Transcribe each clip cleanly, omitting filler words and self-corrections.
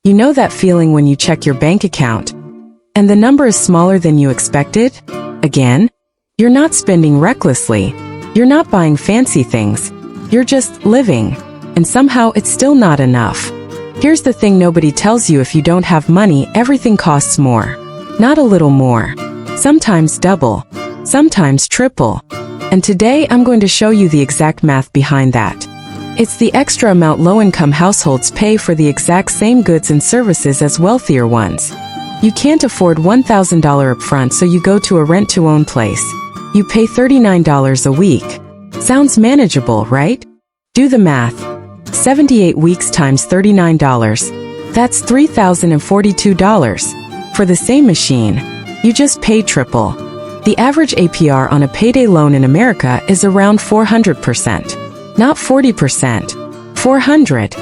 You know that feeling when you check your bank account and the number is smaller than you expected? Again, you're not spending recklessly. You're not buying fancy things. You're just living. And somehow it's still not enough. Here's the thing nobody tells you: if you don't have money, everything costs more. Not a little more. Sometimes double. Sometimes triple. And today I'm going to show you the exact math behind that. It's the extra amount low-income households pay for the exact same goods and services as wealthier ones. You can't afford $1,000 upfront, so you go to a rent-to-own place. You pay $39 a week. Sounds manageable, right? Do the math. 78 weeks times $39. That's $3,042. For the same machine, you just pay triple. The average APR on a payday loan in America is around 400%. Not 40%. 400.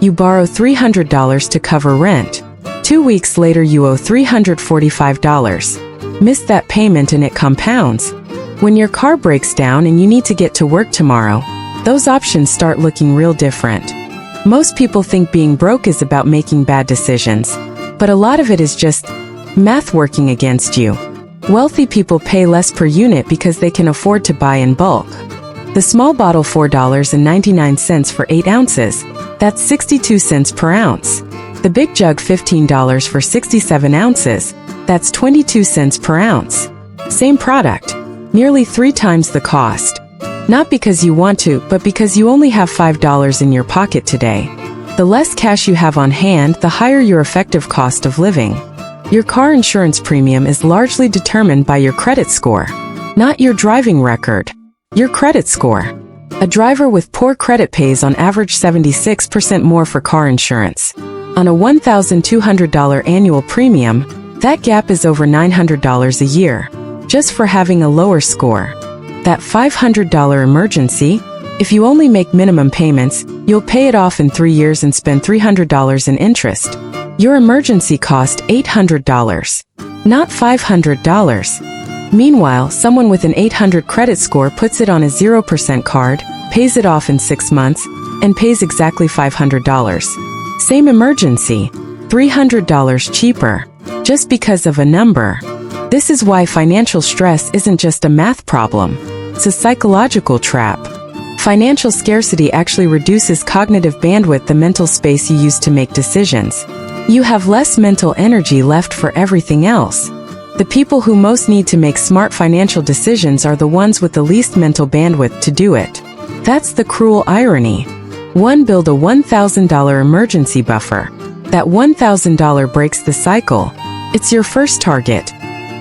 You borrow $300 to cover rent. 2 weeks later you owe $345. Miss that payment and it compounds. When your car breaks down and you need to get to work tomorrow, those options start looking real different. Most people think being broke is about making bad decisions, but a lot of it is just math working against you. Wealthy people pay less per unit because they can afford to buy in bulk. The small bottle $4.99 for 8 ounces, that's 62 cents per ounce. The big jug $15 for 67 ounces, that's 22 cents per ounce. Same product, nearly 3 times the cost. Not because you want to, but because you only have $5 in your pocket today. The less cash you have on hand, the higher your effective cost of living. Your car insurance premium is largely determined by your credit score, not your driving record. Your credit score. A driver with poor credit pays on average 76% more for car insurance. On a $1,200 annual premium, that gap is over $900 a year, just for having a lower score. That $500 emergency, if you only make minimum payments, you'll pay it off in 3 years and spend $300 in interest. Your emergency cost $800, not $500. Meanwhile, someone with an 800 credit score puts it on a 0% card, pays it off in 6 months, and pays exactly $500. Same emergency, $300 cheaper, just because of a number. This is why financial stress isn't just a math problem. It's a psychological trap. Financial scarcity actually reduces cognitive bandwidth, the mental space you use to make decisions. You have less mental energy left for everything else. The people who most need to make smart financial decisions are the ones with the least mental bandwidth to do it. That's the cruel irony. 1. Build a $1,000 emergency buffer. That $1,000 breaks the cycle. It's your first target.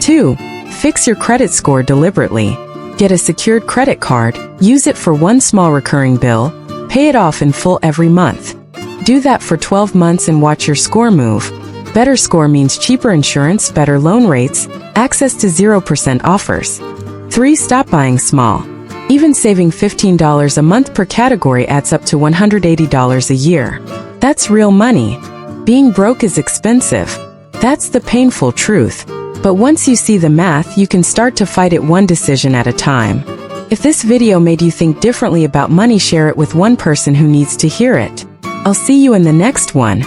2. Fix your credit score deliberately. Get a secured credit card, use it for one small recurring bill, pay it off in full every month. Do that for 12 months and watch your score move. Better score means cheaper insurance, better loan rates, access to 0% offers. 3. Stop buying small. Even saving $15 a month per category adds up to $180 a year. That's real money. Being broke is expensive. That's the painful truth. But once you see the math, you can start to fight it one decision at a time. If this video made you think differently about money, share it with one person who needs to hear it. I'll see you in the next one.